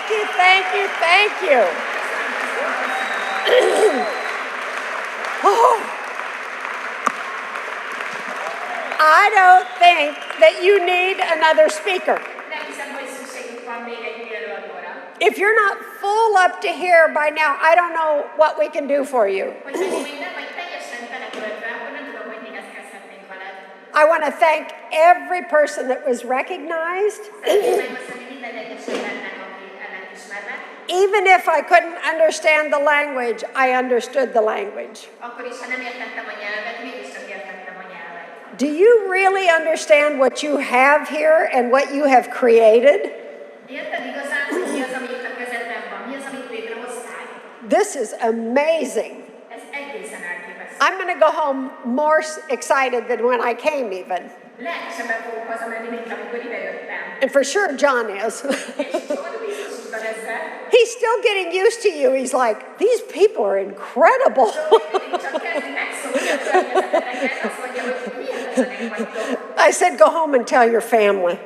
you, thank you, thank you. Oh. I don't think that you need another speaker. If you're not full up to here by now, I don't know what we can do for you. I want to thank every person that was recognized. Even if I couldn't understand the language, I understood the language. Do you really understand what you have here and what you have created? This is amazing. I'm going to go home more excited than when I came even. And for sure John is. He's still getting used to you. He's like, these people are incredible. I said, go home and tell your family.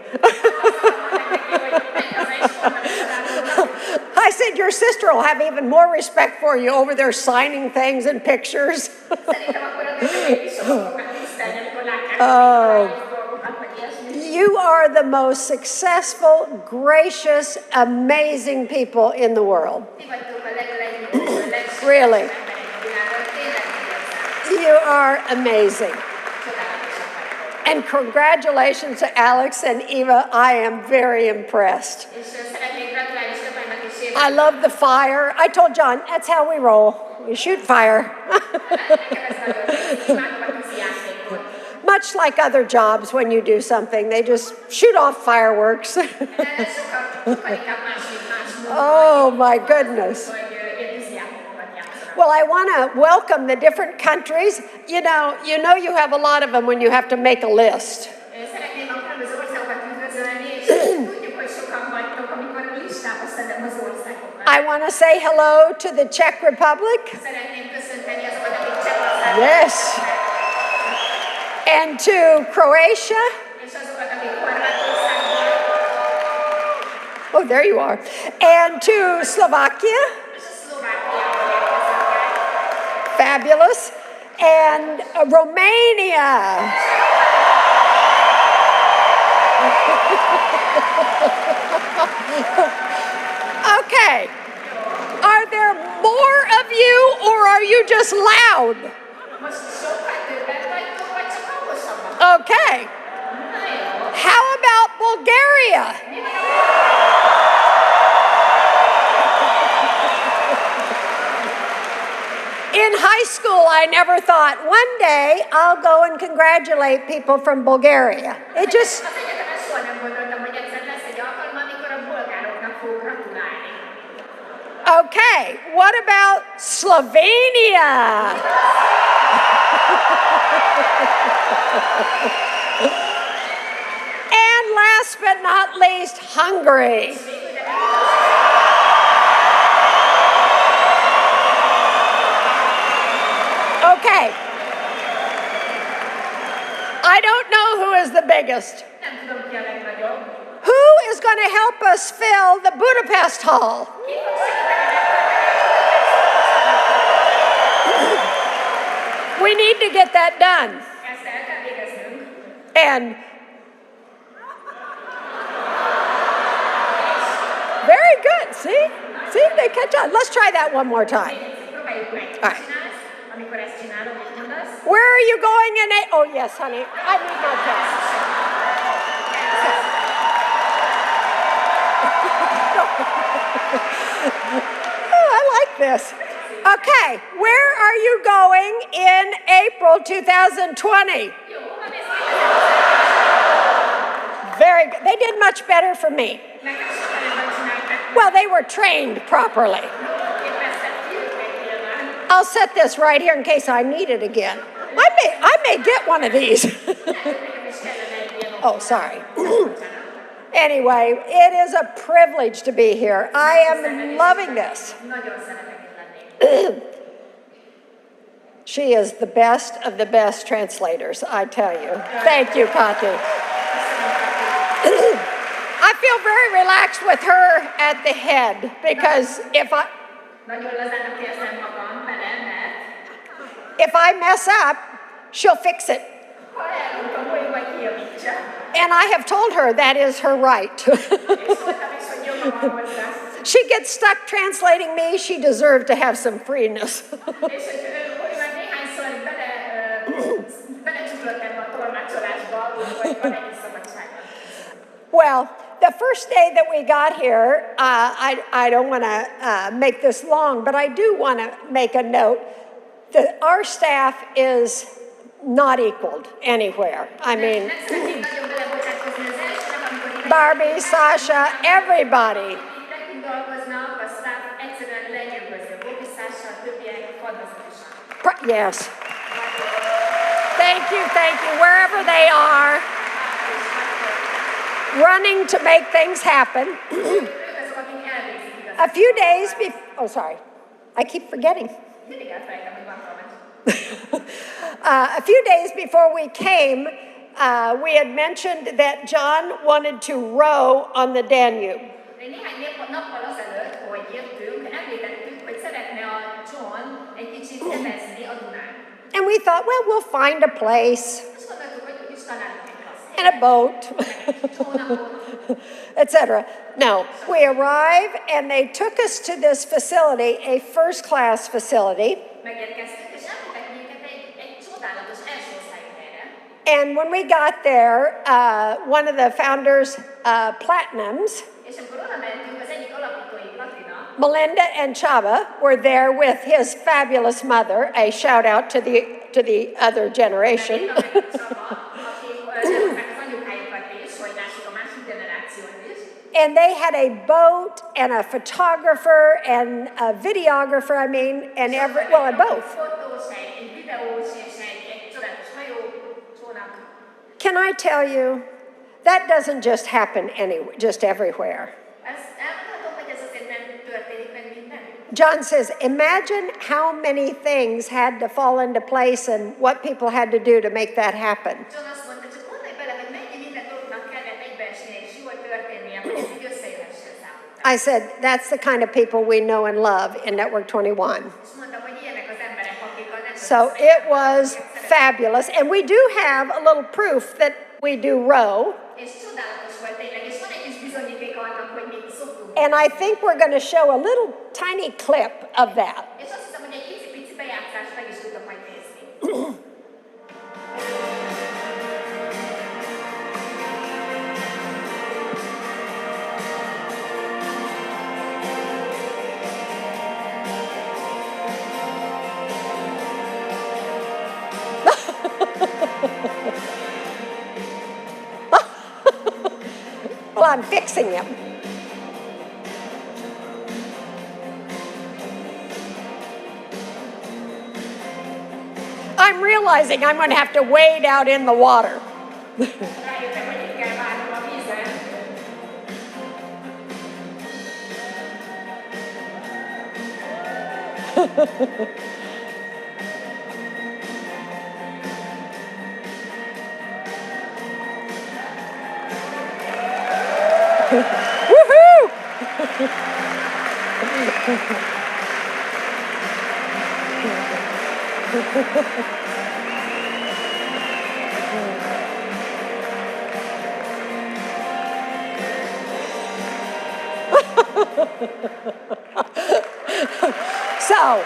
I said, your sister will have even more respect for you over there signing things and pictures. Oh, you are the most successful, gracious, amazing people in the world. Really. You are amazing. And congratulations to Alex and Eva. I am very impressed. I love the fire. I told John, that's how we roll. We shoot fire. Much like other jobs, when you do something, they just shoot off fireworks. Oh, my goodness. Well, I want to welcome the different countries. You know you have a lot of them when you have to make a list. I want to say hello to the Czech Republic. Yes. And to Croatia. Oh, there you are. And to Slovakia. Fabulous. And Romania. Okay. Are there more of you, or are you just loud? Okay. How about Bulgaria? In high school, I never thought one day I'll go and congratulate people from Bulgaria. It just... Okay, what about Slovenia? And last but not least, Hungary. Okay. I don't know who is the biggest. Who is going to help us fill the Budapest Hall? We need to get that done. And very good. See, they catch on. Let's try that one more time. All right. Where are you going in a... Oh, yes, honey. I need my test. Oh, I like this. Okay, where are you going in April 2020? Very good. They did much better for me. Well, they were trained properly. I'll set this right here in case I need it again. I may get one of these. Oh, sorry. Anyway, it is a privilege to be here. I am loving this. She is the best of the best translators, I tell you. Thank you, Kati. I feel very relaxed with her at the head because if I mess up, she'll fix it. And I have told her that is her right. She gets stuck translating me, she deserved to have some freeness. Well, the first day that we got here, I don't want to make this long, but I do want to make a note that our staff is not equaled anywhere. I mean, Barbie, Sasha, everybody. Yes. Thank you, wherever they are, running to make things happen. A few days before, oh, sorry, I keep forgetting. A few days before we came, we had mentioned that John wanted to row on the Danube. And we thought, well, we'll find a place and a boat, etc. No, we arrived and they took us to this facility, a first-class facility. And when we got there, one of the founders, Platinums, Melinda and Chaba, were there with his fabulous mother. A shout out to the other generation. And they had a boat and a photographer and a videographer, and both. Can I tell you, that doesn't just happen just everywhere. John says, imagine how many things had to fall into place and what people had to do to make that happen. I said, that's the kind of people we know and love in Network 21. So it was fabulous. And we do have a little proof that we do row. And I think we're going to show a little tiny clip of that. Well, I'm fixing him. I'm realizing I'm going to have to wade out in the water. Woohoo! So,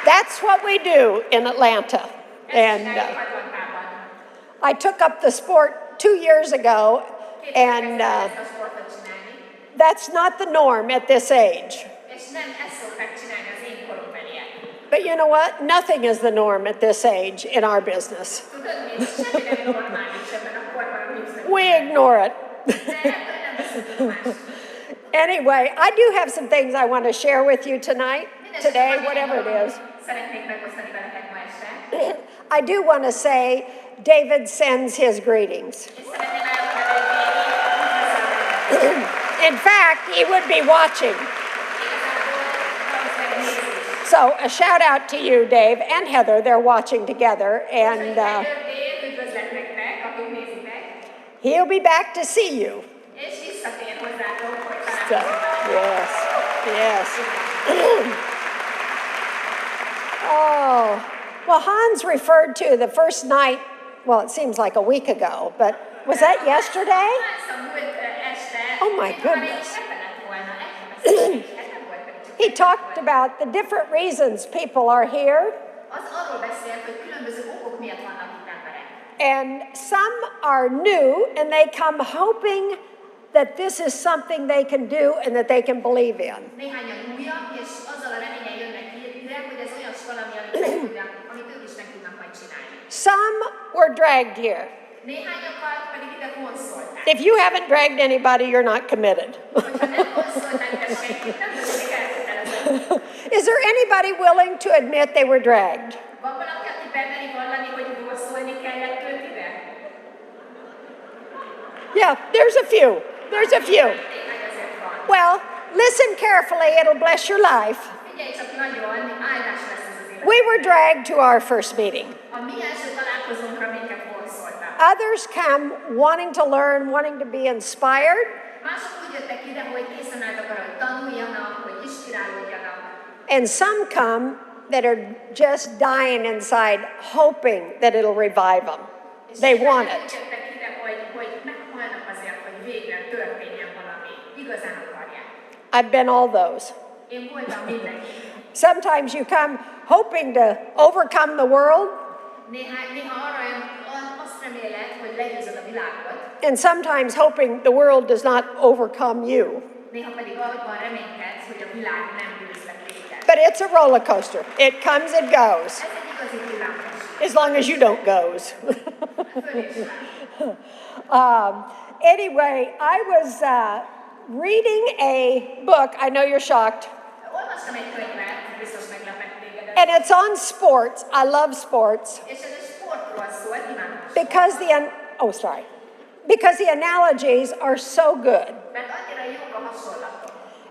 that's what we do in Atlanta. And I took up the sport 2 years ago, and that's not the norm at this age. But you know what? Nothing is the norm at this age in our business. We ignore it. Anyway, I do have some things I want to share with you today, whatever it is. I do want to say David sends his greetings. In fact, he would be watching. So a shout out to you, Dave, and Heather. They're watching together. And He'll be back to see you. So, yes, yes. Oh, well, Hans referred to the first night, well, it seems like a week ago, but was that yesterday? Oh my goodness. He talked about the different reasons people are here. And some are new and they come hoping that this is something they can do and that they can believe in. Some were dragged here. If you haven't dragged anybody, you're not committed. Is there anybody willing to admit they were dragged? Yeah, there's a few. There's a few. Well, listen carefully, it'll bless your life. We were dragged to our first meeting. Others come wanting to learn, wanting to be inspired. And some come that are just dying inside, hoping that it'll revive them. They want it. I've been all those. Sometimes you come hoping to overcome the world. And sometimes hoping the world does not overcome you. But it's a roller coaster. It comes and goes. As long as you don't goes. Anyway, I was reading a book. I know you're shocked. And it's on sports. I love sports. Because the analogies are so good.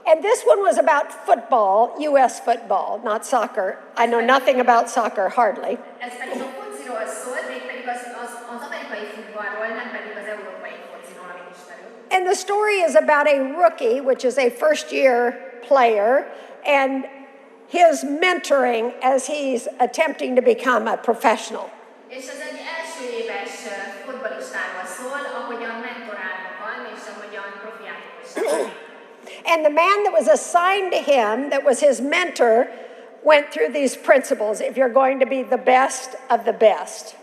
And this one was about football, U.S. football, not soccer. I know nothing about soccer, hardly. And the story is about a rookie, which is a first-year player, and his mentoring as he's attempting to become a professional. And the man that was assigned to him, that was his mentor, went through these principles. If you're going to be the best of the best.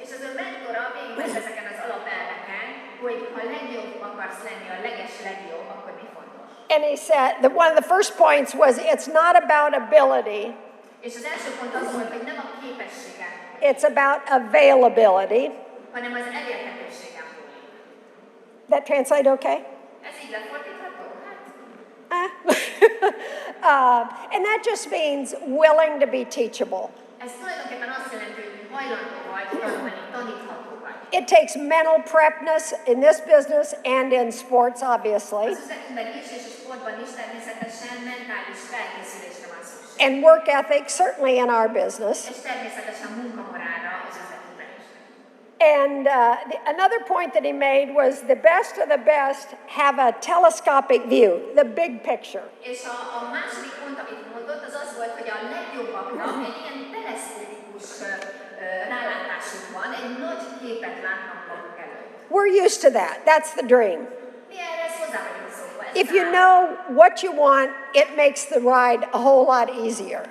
And he said that one of the first points was it's not about ability. It's about availability. That translate okay? And that just means willing to be teachable. It takes mental prepness in this business and in sports, obviously. And work ethic, certainly in our business. And another point that he made was the best of the best have a telescopic view, the big picture. We're used to that. That's the dream. If you know what you want, it makes the ride a whole lot easier.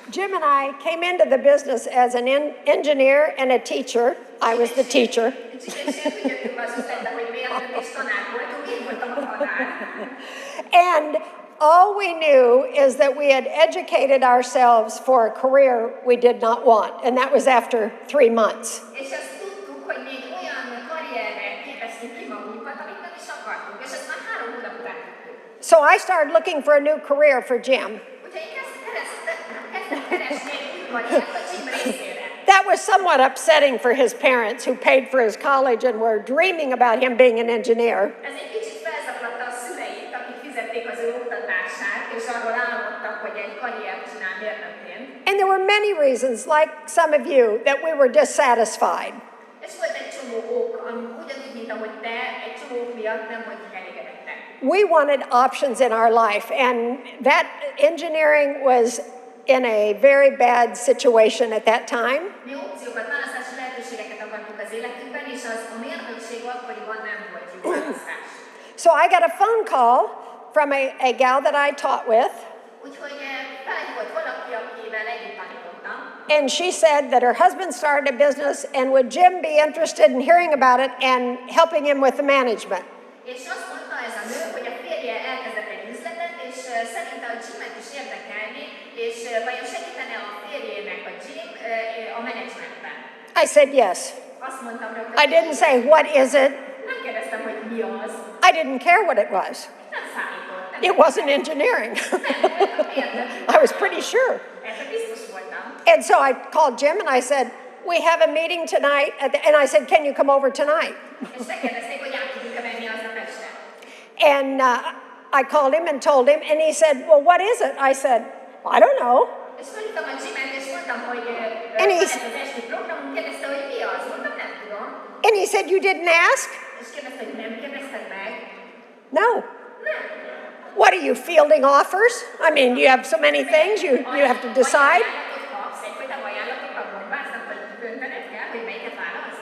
Jim and I came into the business as an engineer and a teacher. I was the teacher. And all we knew is that we had educated ourselves for a career we did not want, and that was after 3 months. So I started looking for a new career for Jim. That was somewhat upsetting for his parents, who paid for his college and were dreaming about him being an engineer. And there were many reasons, like some of you, that we were dissatisfied. És volt egy csomó ok, ugyanúgy, mint ahogy te, egy csomó ok miatt nem voltunk elégedettek. We wanted options in our life, and that engineering was in a very bad situation at that time. Mi opciókat, választási lehetőségeket akartunk az életünkben, és az a mérnökség akkoriban nem volt jó választás. So I got a phone call from a gal that I taught with, Úgyhogy felhívott valaki, akivel együtt tanítottam, and she said that her husband started a business and would Jim be interested in hearing about it and helping him with the management. és azt mondta ez a nő, hogy a férje elkezdett egy üzletet, és szerinte a Jimet is érdekelni, és vajon segítene a férjének a Jim a menedzsmentben. I said yes. Azt mondtam rögtön, I didn't say, what is it? nem kérdeztem, hogy mi az, I didn't care what it was. nem számított. It wasn't engineering. I was pretty sure. Ebben biztos voltam. And so I called Jim and I said, we have a meeting tonight. And I said, can you come over tonight? És megkérdezték, hogy át tudjuk-e menni aznap este. And I called him and told him, and he said, well, what is it? I said, I don't know. És fölhívtam a Jimet, és mondtam, hogy And van he's- ez az esti programunk, kérdezte, hogy mi az. Mondtam, nem tudom. And he said, you didn't ask? És kérdezte, hogy nem kérdezted meg. No. What are you, fielding offers? I mean, you have so many things you have to decide. Ajánlatot kapsz, egyfajta ajánlatokat bombáznak, vagy döntened kell, hogy melyiket válasz.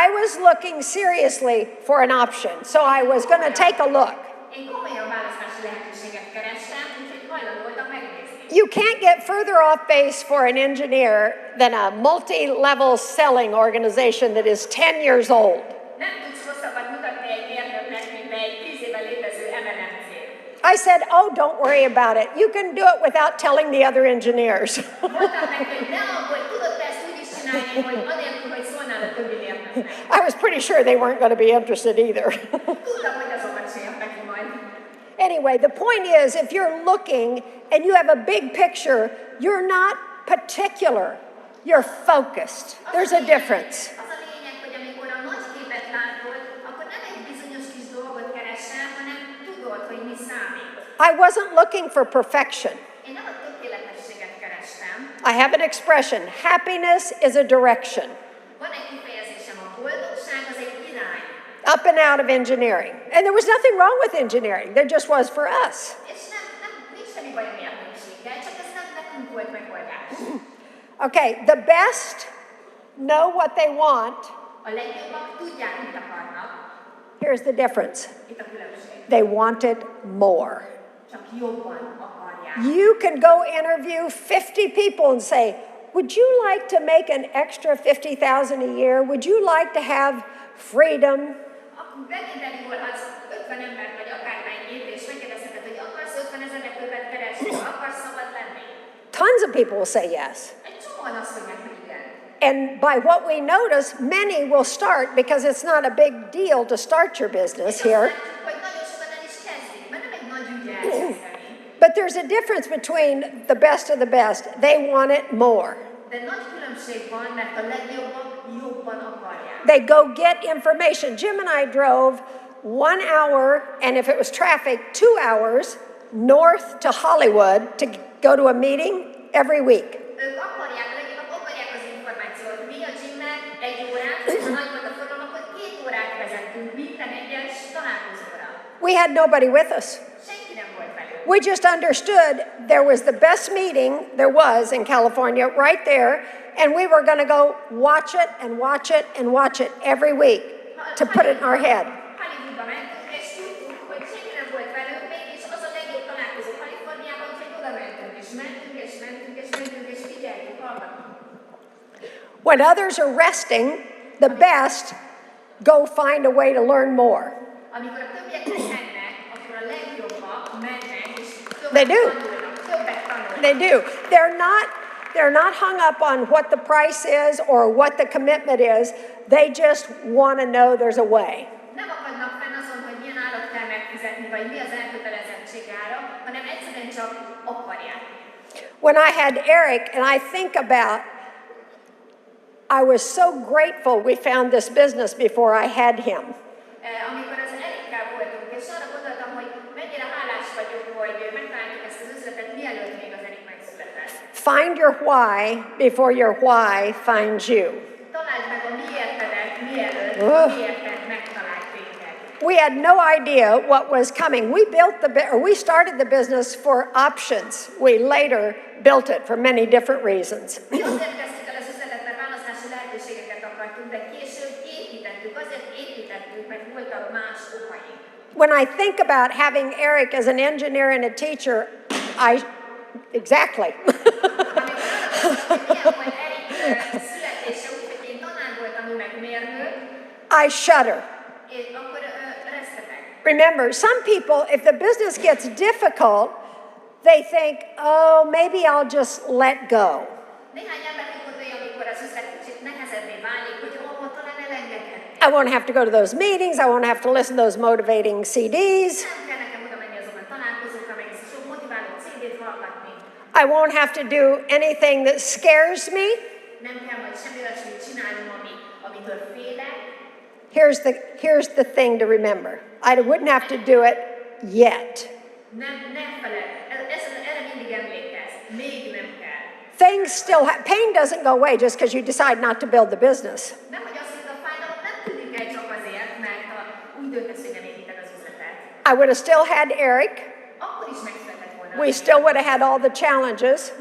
I was looking seriously for an option, so I was going to take a look. Én komolyan választási lehetőséget kerestem, úgyhogy hajlandó voltam megnézni. You can't get further off base for an engineer than a multi-level selling organization that is 10 years old. Nem tudsz rosszabbat mutatni egy mérnöknek, mint egy 10 éve létező MLM cég. I said, oh, don't worry about it. You can do it without telling the other engineers. Mondtam neki, hogy ne aggódj, tudod te ezt úgy is csinálni, hogy anélkül, hogy szólnál a többi mérnöknek. I was pretty sure they weren't going to be interested either. Tudtam, hogy azokat se jött neki majd. Anyway, the point is, if you're looking and you have a big picture, you're not particular. You're focused. There's a difference. Az a lényeg, hogy amikor a nagy képet látod, akkor nem egy bizonyos kis dolgot keresel, hanem tudod, hogy mi számít. I wasn't looking for perfection. Én nem a tökéletességet kerestem. I have an expression, happiness is a direction. Van egy kifejezésem, a boldogság az egy irány. Up and out of engineering. And there was nothing wrong with engineering. There just was for us. És nincs semmi baj a mérnökséggel, csak ez nem nekünk volt megoldás. Okay, the best know what they want. A legjobbak tudják, mit akarnak. Here's the difference. Itt a különbség. They wanted more. Csak jobban akarják. You can go interview 50 people and say, would you like to make an extra 50,000 a year? Would you like to have freedom? Akkor meginterjúolhatsz 50 embert, vagy akármennyit, és megkérdezheted, hogy akarsz 50 000 többet keresni, akarsz szabad lenni. Tons of people will say yes. Egy csomóan azt mondják, hogy igen. And by what we notice, many will start because it's not a big deal to start your business És azt here. látjuk, hogy nagyon sokan el is kezdik, mert nem egy nagy ügy elkezdeni. But there's a difference between the best of the best. They want it more. De nagy különbség van, mert a legjobbak jobban akarják. They go get information. Jim and I drove 1 hour, and if it was traffic, 2 hours north to Hollywood to go to a meeting every week. Ők akarják, legjobbak akarják az információt. Mi a Jimmel 1 órát, és ha nagy volt a forgalom, akkor 2 órát vezettünk minden egyes találkozóra. We had nobody with us. Senki nem volt velünk. We just understood there was the best meeting there was in California right there, and we were going to go watch it and watch it and watch it every week to put it in our head. Hollywoodba mentünk, és tudtuk, hogy senki nem volt velünk, mégis az a legjobb találkozó Kaliforniában, hogy oda mentünk, és mentünk, és mentünk, és mentünk, és figyeltünk, hallgattunk. When others are resting, the best go find a way to learn more. Amikor a többiek mennek, akkor a legjobbak mennek, és They do. többet tanulnak. They do. They're not hung up on what the price is or what the commitment is. They just want to know there's a way. Nem akadnak fenn azon, hogy milyen árat kell megfizetni, vagy mi az elkötelezettség ára, hanem egyszerűen csak akarják. When I had Eric, and I think about, I was so grateful we found this business before I had him. Amikor az Erikkel voltunk, és arra gondoltam, hogy mennyire hálás vagyok, hogy megtaláltuk ezt az üzletet, mielőtt még az Erik megszületett. find your why before your why finds you. Találd meg a miértedet, mielőtt a miérted megtalált téged. We had no idea what was coming. We started the business for options. We later built it for many different reasons. Mi azért kezdtük el az üzletet, mert választási lehetőségeket akartunk, de később építettük, azért építettük, mert voltak más okaink. When I think about having Eric as an engineer and a teacher, exactly. I shudder. Remember, some people, if the business gets difficult, they think, oh, maybe I'll just let go. I won't have to go to those meetings. I won't have to listen to those motivating CDs. I won't have to do anything that scares me. Here's the thing to remember. I wouldn't have to do it yet. Things still pain doesn't go away just because you decide not to build the business. I would have still had Eric. We still would have had all the challenges.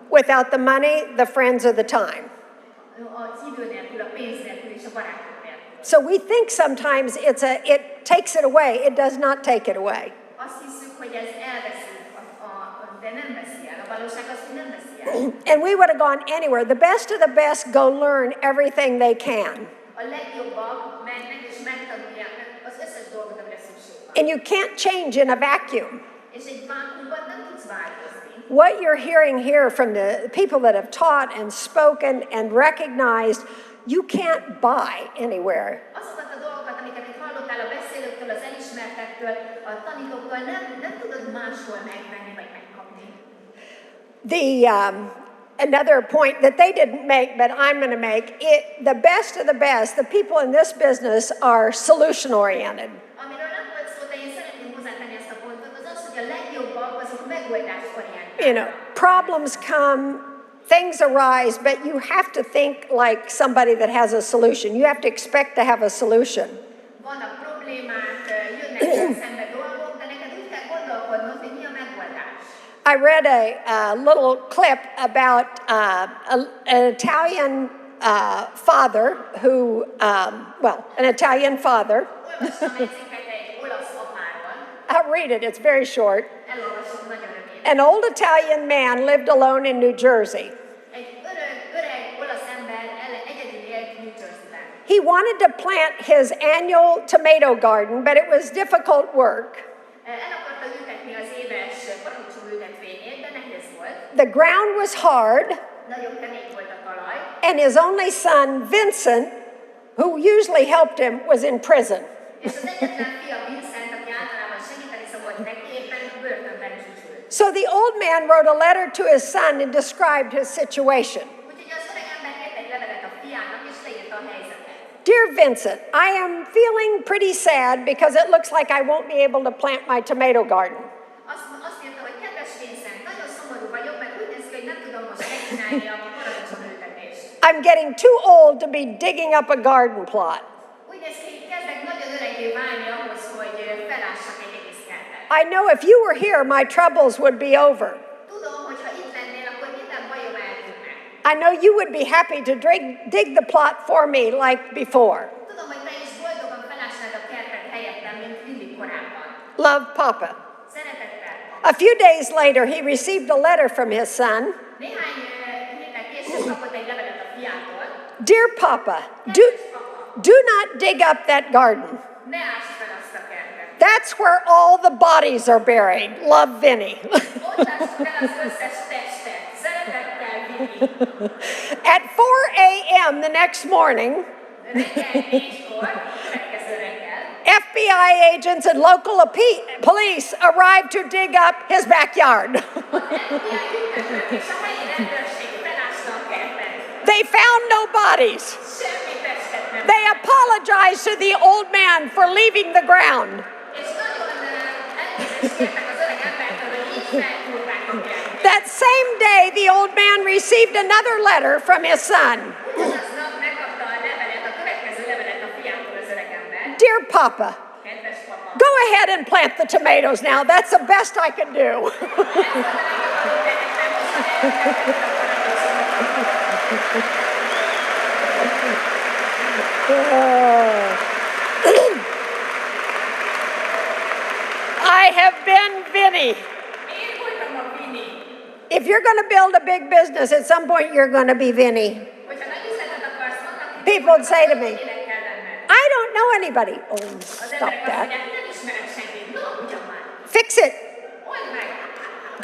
Without the money, the friends, or the time. So we think sometimes it takes it away. It does not take it away. And we would have gone anywhere. The best of the best go learn everything they can. And you can't change in a vacuum. What you're hearing here from the people that have taught and spoken and recognized, you can't buy anywhere. Another point that they didn't make, but I'm going to make, the best of the best, the people in this business are solution-oriented. You know, problems come, things arise, but you have to think like somebody that has a solution. You have to expect to have a solution. I read a little clip about an Italian father who, an Italian father. I'll read it, it's very short. An old Italian man lived alone in New Jersey. He wanted to plant his annual tomato garden, but it was difficult work. The ground was hard, and his only son, Vincent, who usually helped him, was in prison. So the old man wrote a letter to his son and described his situation. Dear Vincent, I am feeling pretty sad because it looks like I won't be able to plant my tomato garden. I'm getting too old to be digging up a garden plot. I know if you were here, my troubles would be over. I know you would be happy to dig the plot for me like before. Love, Papa. A few days later, he received a letter from his son. Dear Papa, do not dig up that garden. That's where all the bodies are buried. Love, Vinny. At 4 a.m. the next morning, FBI agents and local police arrived to dig up his backyard. They found no bodies. They apologized to the old man for leaving the ground. That same day, the old man received another letter from his son. Ugyanaznap megkapta a levelet, a következő levelet a fiától az öregember. Dear Papa, Kedves papa, go ahead and plant the tomatoes now. That's the best I can do. I have been Vinny. Én voltam a Vini. If you're going to build a big business, at some point you're going to be Vinny. Hogyha nagy üzletet akarsz, vannak People would say to me, kinek kell lenned. I don't know anybody. Oh, Az stop emberek azt that. mondják, nem ismerek senkit. No, ugyan már. Fix it. Old meg.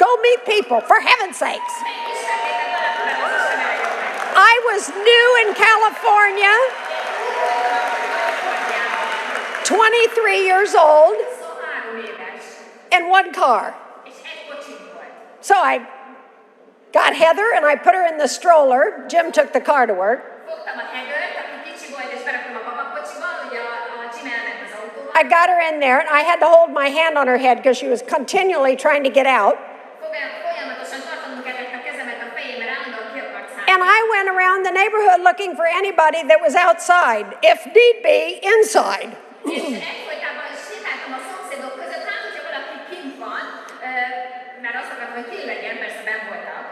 Go meet people, for heaven's sakes. Megismertétek valakivel az ismereket. I was new in California, 23 years old, 23 éves. and one car. És egy kocsink volt. So I got Heather and I put her in the stroller. Jim took the car to work. Fogtam a Heathert, aki kicsi volt, és beraktam a babakocsiba, ugye a Jim elment az autóval. I got her in there and I had to hold my hand on her head because she was continually trying to get out. Folyamatosan tartanom kellett a kezemet a fején, mert állandóan ki akart szállni. And I went around the neighborhood looking for anybody that was outside, if need be, inside. És egyfolytában sétáltam a szomszédok között, hát hogyha valaki kint van, mert azt akartam, hogy ki legyen, persze benn voltak.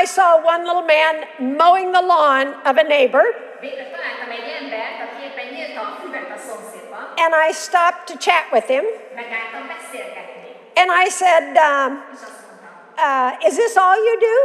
I saw one little man mowing the lawn of a neighbor, Végre találtam egy embert, aki éppen nyílta a füvet a szomszédba, and I stopped to chat with him. megálltam beszélgetni. And I said, És azt mondtam, is this all you do?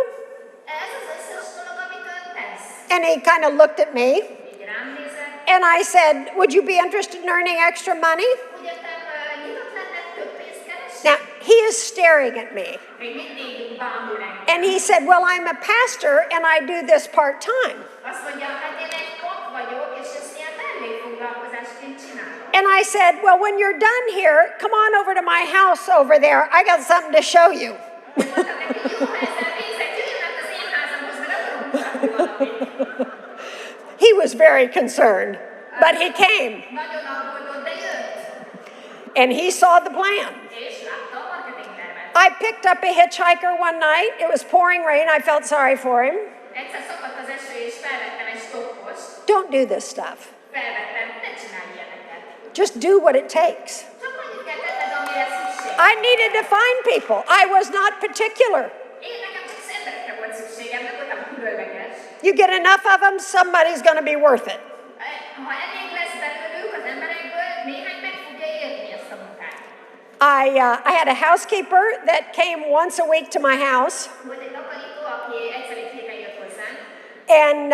ez az összes dolog, amit ön tesz. And he kind of looked at me. Így rám nézett, And I said, would you be interested in earning extra money? úgy jöttem, nyitott lenne több pénzt keresni. Now, he is staring at me. Még mindig bámul engem. And he said, well, I'm a pastor and I do this part-time. Azt mondja, hát én egy pap vagyok, és ezt ilyen vendégfoglalkozásként csinálom. And I said, well, when you're done here, come on over to my house over there. I got something to show you. Mondtam neki, jó, ha ezzel végzett, jöjjön át az én házamhoz, mert akarom mutatni valamit. He was very concerned, but he came Nagyon aggódott, de jött. and he saw the plan. És látta a marketing tervet. I picked up a hitchhiker one night. It was pouring rain. I felt sorry for him. Egyszer szakadt az eső, és felvettem egy stoppost. Don't do this stuff. Felvettem, ne csinálj ilyeneket. Just do what it takes. Csak annyit kell tenned, amire szükség. I needed to find people. I was not particular. Én nekem csak az emberekre volt szükségem, nem voltam különleges. You get enough of them, somebody's going to be worth it. Ha elég lesz belőlük az emberekből, néhány meg fogja érni ezt a munkát. I had a housekeeper that came once a week to my house. Volt egy takarító, aki egyszer egy héten jött hozzánk. And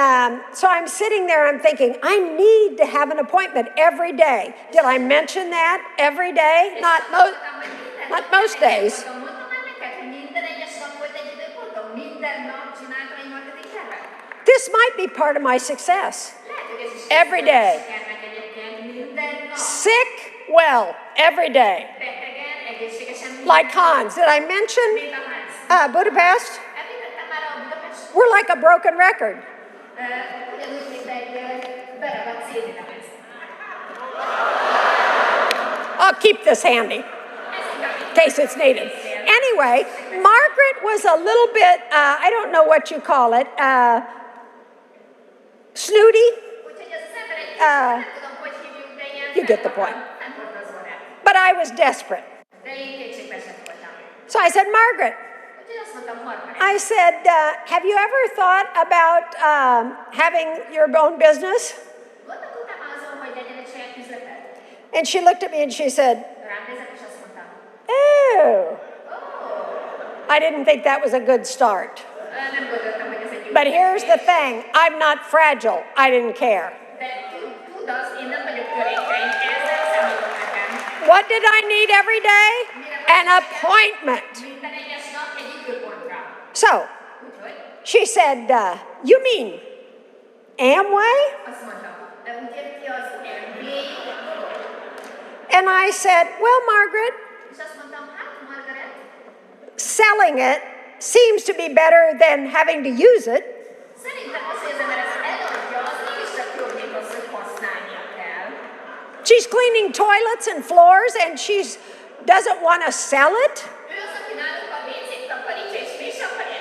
so I'm sitting there, I'm thinking, I need to have an appointment every day. Did I mention that? Every day? Not most days. Mondtam már neked, hogy minden egyes nap volt egy időpontom, minden nap csináltam egy marketing tervet. This might be part of my success. Lehet, hogy ez is Every day. sikernek egyébként minden nap. Sick, well, every day. Betegen, egészségesen Like Hans. Did I mention mint a ház. Budapest? Említettem már a Budapest. We're like a broken record. Ugyanúgy, mint egy beragadt CD-lemez. I'll keep this handy in case it's needed. Anyway, Margaret was a little bit, I don't know what you call it, snooty, Úgyhogy az ember egy kicsit, nem tudom, hogy hívjuk, de ilyen you get the point. nem volt az orrát. But I was desperate. De én kétségbeesett voltam. So I said, Margaret, Úgyhogy azt mondtam, Margaret, I said, have you ever thought about having your own business? gondolkodtál már azon, hogy legyen egy saját üzleted? And she looked at me and she said, Rám nézett, és azt mondtam, I didn't think that was a good start. nem gondoltam, hogy ez egy jó But here's the ötlet. thing, I'm not fragile. I didn't care. De tud azt, én nem vagyok törékeny, ezzel számított nekem. What did I need every day? An appointment. Minden egyes nap egy időpontra. So Úgyhogy she said, you mean Amway? azt mondtam, de úgy érti az MBA dolog. And I said, well, Margaret, És azt mondtam, hát Margaret, selling it seems to be better than having to use it. szerintem az, hogy az ember ezt eladja, az mégiscsak jobb, mint az, hogy használnia kell. She's cleaning toilets and floors and she doesn't want to sell it. Ő az, aki nálunk a WC-t takarítja, és mi is akarja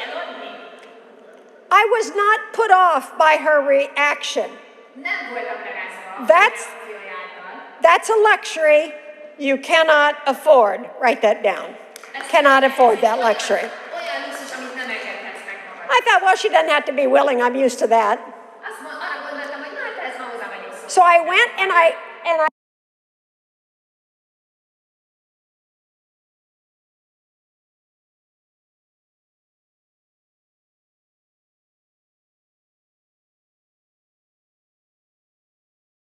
I was not put off by her reaction. Nem voltam ragázva a That's- reakciója által. That's a luxury you cannot afford. Write that down. Cannot afford that luxury. Olyan luxus, amit nem engedhetsz meg magad. I thought, well, she doesn't have to be willing. I'm used to that. Arra gondoltam, hogy na, hát ez ma hozzá vagyok szokva. So I went and I